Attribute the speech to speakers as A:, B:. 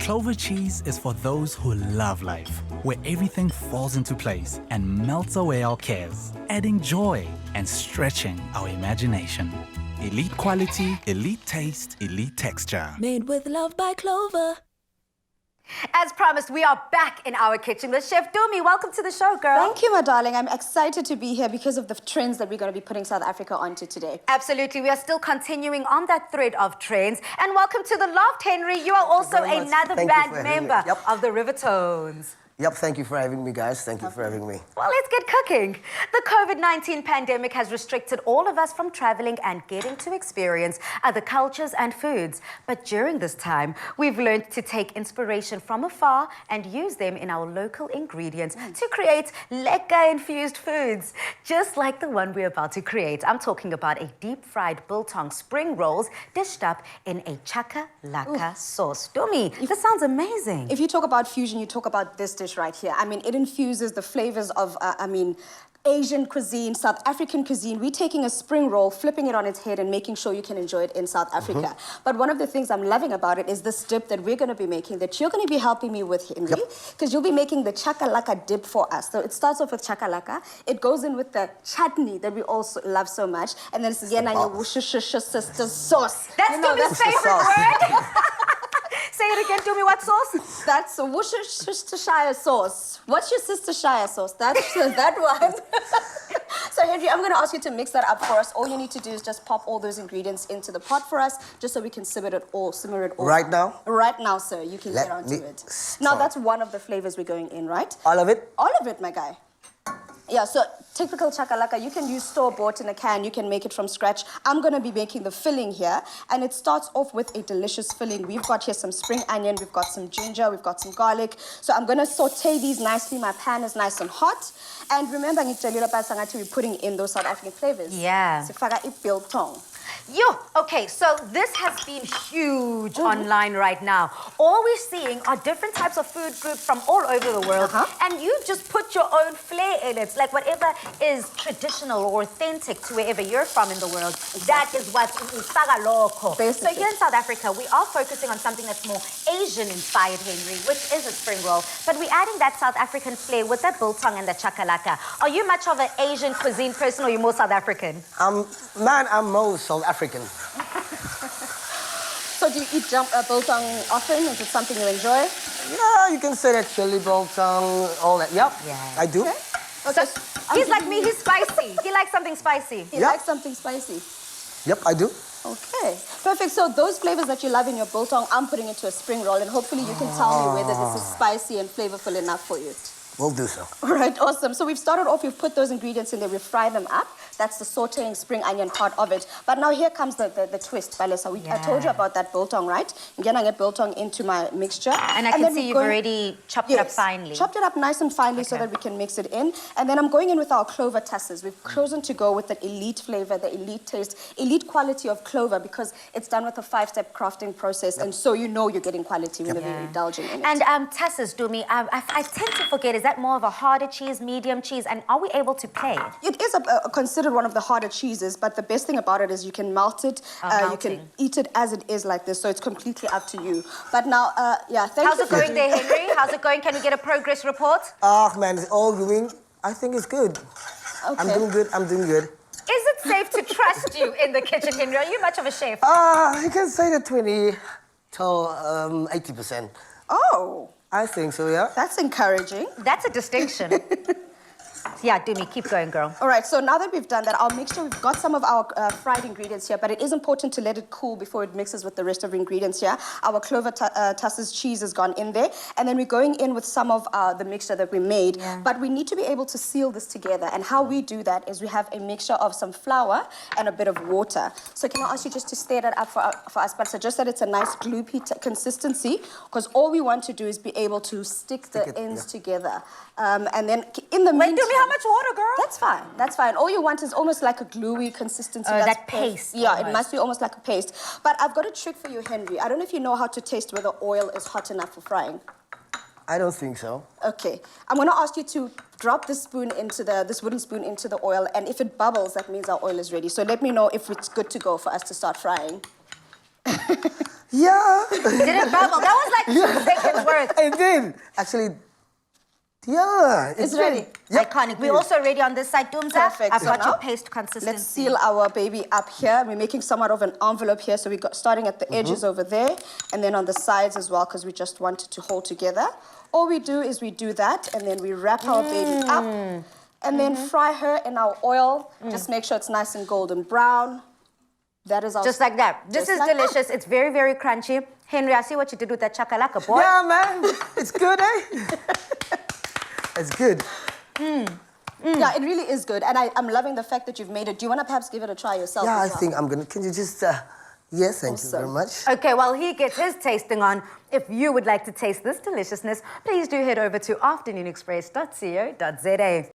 A: Clover cheese is for those who love life, where everything falls into place and melts away our cares, adding joy and stretching our imagination. Elite quality, elite taste, elite texture.
B: Made with love by Clover.
C: As promised, we are back in our kitchen with Chef Dumi. Welcome to the show, girl.
D: Thank you, my darling. I'm excited to be here because of the trends that we're going to be putting South Africa onto today.
C: Absolutely. We are still continuing on that thread of trends. And welcome to the Loft, Henry. You are also another band member of the Rivertones.
E: Yep, thank you for having me, guys. Thank you for having me.
C: Well, let's get cooking. The COVID-19 pandemic has restricted all of us from traveling and getting to experience other cultures and foods. But during this time, we've learned to take inspiration from afar and use them in our local ingredients to create lekker-infused foods, just like the one we're about to create. I'm talking about a deep-fried biltong spring rolls dished up in a Chakalaka sauce. Dumi, this sounds amazing.
D: If you talk about fusion, you talk about this dish right here. I mean, it infuses the flavors of, Asian cuisine, South African cuisine. We're taking a spring roll, flipping it on its head and making sure you can enjoy it in South Africa. But one of the things I'm loving about it is this dip that we're going to be making, that you're going to be helping me with, Henry, because you'll be making the Chakalaka dip for us. So it starts off with Chakalaka. It goes in with the chutney that we also love so much. And then it's again your sister sauce.
C: That's Dumi's favorite word. Say it again, Dumi, what sauce?
D: That's a Worcestershire sauce. What's your sistershire sauce? That's that one. So, Henry, I'm going to ask you to mix that up for us. All you need to do is just pop all those ingredients into the pot for us, just so we can simmer it all.
E: Right now?
D: Right now, sir. You can get onto it. Now, that's one of the flavors we're going in, right?
E: All of it?
D: All of it, my guy. Yeah, so typical Chakalaka, you can use store-bought in a can, you can make it from scratch. I'm going to be making the filling here, and it starts off with a delicious filling. We've got here some spring onion, we've got some ginger, we've got some garlic. So I'm going to saute these nicely. My pan is nice and hot. And remember, we're putting in those South African flavors.
C: Yeah.
D: Sifaka biltong.
C: Okay, so this has been huge online right now. All we're seeing are different types of food groups from all over the world, and you just put your own flair in it. Like whatever is traditional or authentic to wherever you're from in the world, that is what's Sagaloko. So here in South Africa, we are focusing on something that's more Asian-inspired, Henry, which is a spring roll. But we're adding that South African flair with the biltong and the chakalaka. Are you much of an Asian cuisine person, or are you more South African?
E: I'm more South African.
D: So do you eat biltong often? Is it something you enjoy?
E: Yeah, you can say that chili biltong, all that. Yep, I do.
D: Okay.
C: So he's like me, he's spicy. He likes something spicy.
D: He likes something spicy.
E: Yep, I do.
D: Okay, perfect. So those flavors that you love in your biltong, I'm putting into a spring roll, and hopefully you can tell me whether this is spicy and flavorful enough for you.
E: We'll do so.
D: All right, awesome. So we've started off, we've put those ingredients in there, we've fried them up. That's the sauteing spring onion part of it. But now here comes the twist, Balesa. I told you about that biltong, right? I'm going to get biltong into my mixture.
C: And I can see you've already chopped it up finely.
D: Chopped it up nice and finely so that we can mix it in. And then I'm going in with our clover tusses. We've chosen to go with the elite flavor, the elite taste, elite quality of clover, because it's done with a 5-step crafting process. And so you know you're getting quality whenever you're indulging in it.
C: And tusses, Dumi, I tend to forget, is that more of a harder cheese, medium cheese, and are we able to play?
D: It is considered one of the harder cheeses, but the best thing about it is you can melt it, you can eat it as it is like this, so it's completely up to you. But now, thank you.
C: How's it going there, Henry? How's it going? Can we get a progress report?
E: Oh, man, it's all going. I think it's good.
D: Okay.
E: I'm doing good, I'm doing good.
C: Is it safe to trust you in the kitchen, Henry? Are you much of a chef?
E: You can say that 20 to 80%.
D: Oh.
E: I think so, yeah.
D: That's encouraging.
C: That's a distinction. Yeah, Dumi, keep going, girl.
D: All right, so now that we've done that, our mixture, we've got some of our fried ingredients here, but it is important to let it cool before it mixes with the rest of the ingredients here. Our clover tusses cheese has gone in there, and then we're going in with some of the mixture that we made, but we need to be able to seal this together, and how we do that is we have a mixture of some flour and a bit of water. So can I ask you just to stir that up for us, but just that it's a nice gloopy consistency, because all we want to do is be able to stick the ends together. And then in the meantime...
C: Wait, how much water, girl?
D: That's fine. That's fine. All you want is almost like a gluey consistency.
C: That paste.
D: Yeah, almost. It must be almost like a paste. But I've got a trick for you, Henry. I don't know if you know how to taste whether oil is hot enough for frying.
E: I don't think so.
D: Okay. I'm going to ask you to drop this spoon into this wooden spoon into the oil, and if it bubbles, that means our oil is ready. So let me know if it's good to go for us to start frying.
E: Yeah.
C: Did it bubble? That was like 2 seconds worth.
E: It did. Actually, yeah.
D: It's ready.
E: Yep.
C: Iconic. We're also ready on this side, Tumza.
D: Perfect.
C: I've
D: So
C: got your
D: now,
C: paste consistency.
D: Let's seal our baby up here. We're making somewhat of an envelope here. So we got starting at the edges over there and then on the sides as well because we just want it to hold together. All we do is we do that and then we wrap our baby up and then fry her in our oil. Just make sure it's nice and golden brown. That is our...
C: Just like that. This
D: Just
C: is
D: like
C: delicious. It's very, very crunchy. Henry, I see what you did with that chakalaka, boy.
E: Yeah, man. It's good, eh? It's good.
D: Yeah, it really is good. And I'm loving the fact that you've made it. Do you want to perhaps give it a try yourself?
E: Yeah, I
D: as well?
E: think I'm gonna. Can you just? Yes, thank you very much.
C: Okay, while he gets his tasting on, if you would like to taste this deliciousness, please do head over to afternoonexpress.co.za.